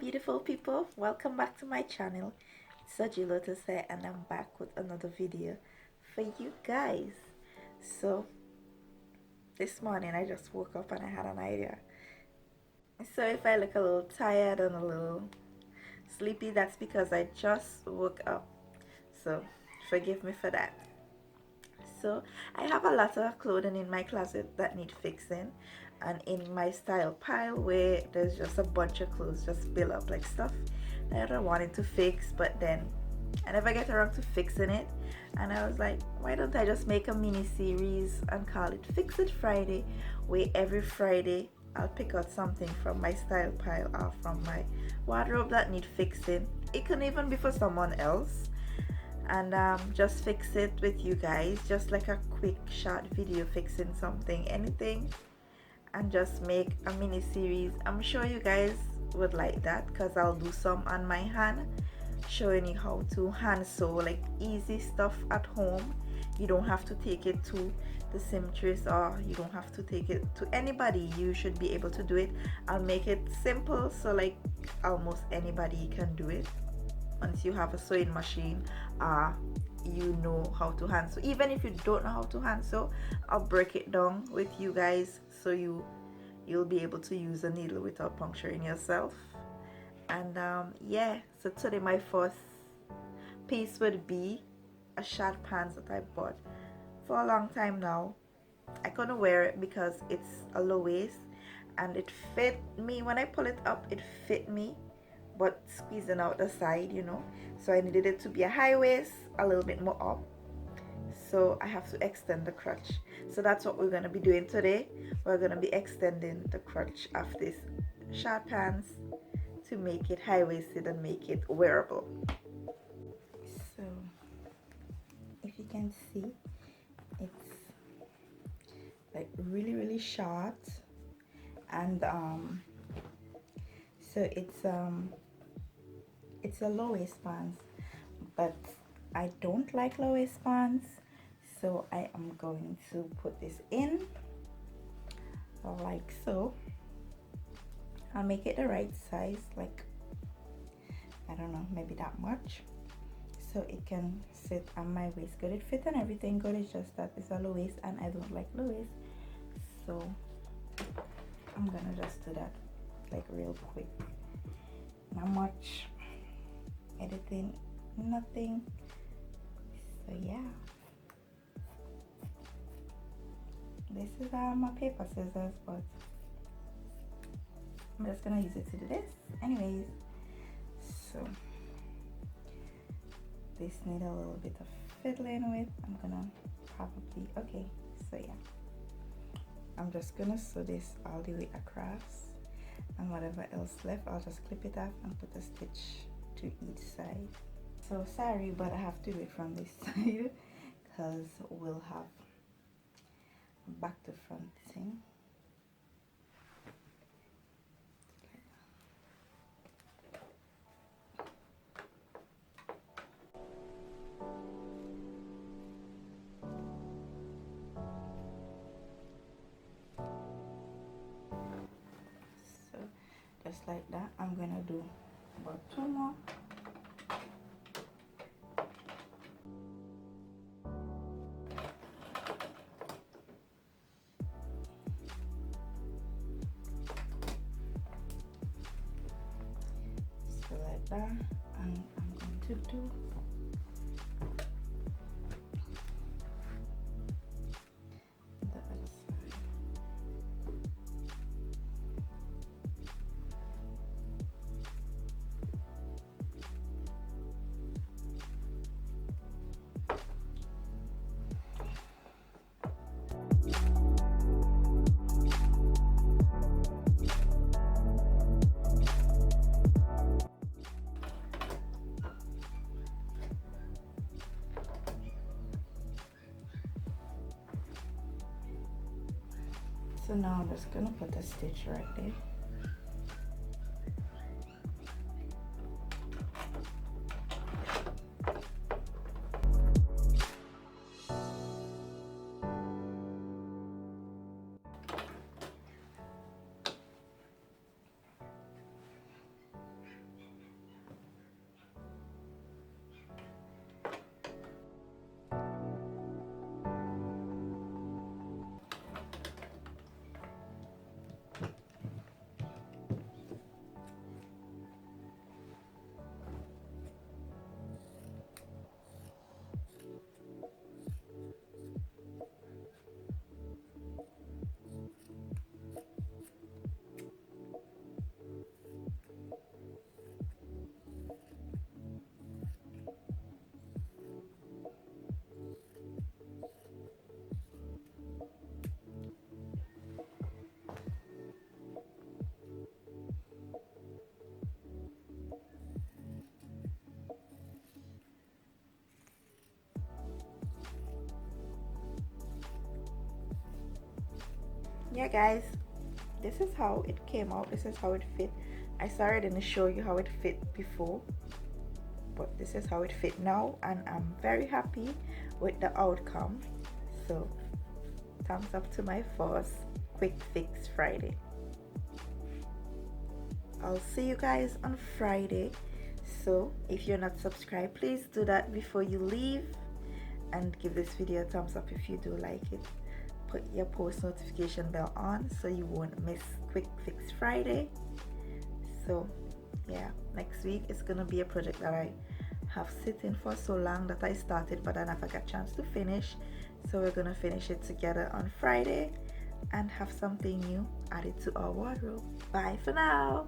beautiful people, welcome back to my channel. It's Saji Lotus here and I'm back with another video for you guys. So this morning I just woke up and I had an idea. So if I look a little tired and a little sleepy, that's because I just woke up. So forgive me for that. So I have a lot of clothing in my closet that need fixing, and in my style pile where there's just a bunch of clothes just built up, like stuff that I wanted to fix, but then I never get around to fixing it. And I was like, why don't I just make a mini series and call it Fix It Friday, where every Friday I'll pick out something from my style pile or from my wardrobe that need fixing. It can even be for someone else, and just fix it with you guys, just like a quick short video fixing something, anything, and just make a mini series. I'm sure you guys would like that because I'll do some on my hand, showing you how to hand sew, like easy stuff at home. You don't have to take it to the seamstress, or you don't have to take it to anybody. You should be able to do it. I'll make it simple so like almost anybody can do it once you have a sewing machine. You know how to hand sew. Even if you don't know how to hand sew, I'll break it down with you guys so you'll be able to use a needle without puncturing yourself. And yeah, so today my first piece would be a short pants that I bought for a long time now. I couldn't wear it because it's a low waist and it fit me. When I pull it up, it fit me, but squeezing out the side, so I needed it to be a high waist, a little bit more up, so I have to extend the crotch. So that's what we're going to be doing today. We're going to be extending the crotch of this short pants to make it high-waisted and make it wearable. So if you can see, it's like really short, and so it's a low waist pants, but I don't like low waist pants, so I am going to put this in like so. I'll make it the right size, like I don't know, maybe that much, so it can sit on my waist good. It fits and everything good, it's just that it's a low waist and I don't like low waist, so I'm gonna just do that like real quick. Not much editing, nothing. So yeah, this is my paper scissors, but I'm just gonna use it to do this anyways. So this need a little bit of fiddling with. I'm gonna probably, okay, so yeah, I'm just gonna sew this all the way across, and whatever else left I'll just clip it off and put a stitch to each side. So sorry, but I have to do it from this side because we'll have back to front thing. So just like that, I'm gonna do about 2 more. So like that, and I'm going to do the other side. So now I'm just gonna put a stitch right there. yeah guys, this is how it came out. This is how it fit. I sorry I didn't show you how it fit before, but this is how it fit now, and I'm very happy with the outcome. So thumbs up to my first quick fix Friday. I'll see you guys on Friday. So if you're not subscribed, please do that before you leave, and give this video a thumbs up if you do like it. Put your post notification bell on so you won't miss quick fix Friday. So yeah, next week it's gonna be a project that I have sitting for so long that I started but I never got a chance to finish. So we're gonna finish it together on Friday and have something new added to our wardrobe. Bye for now.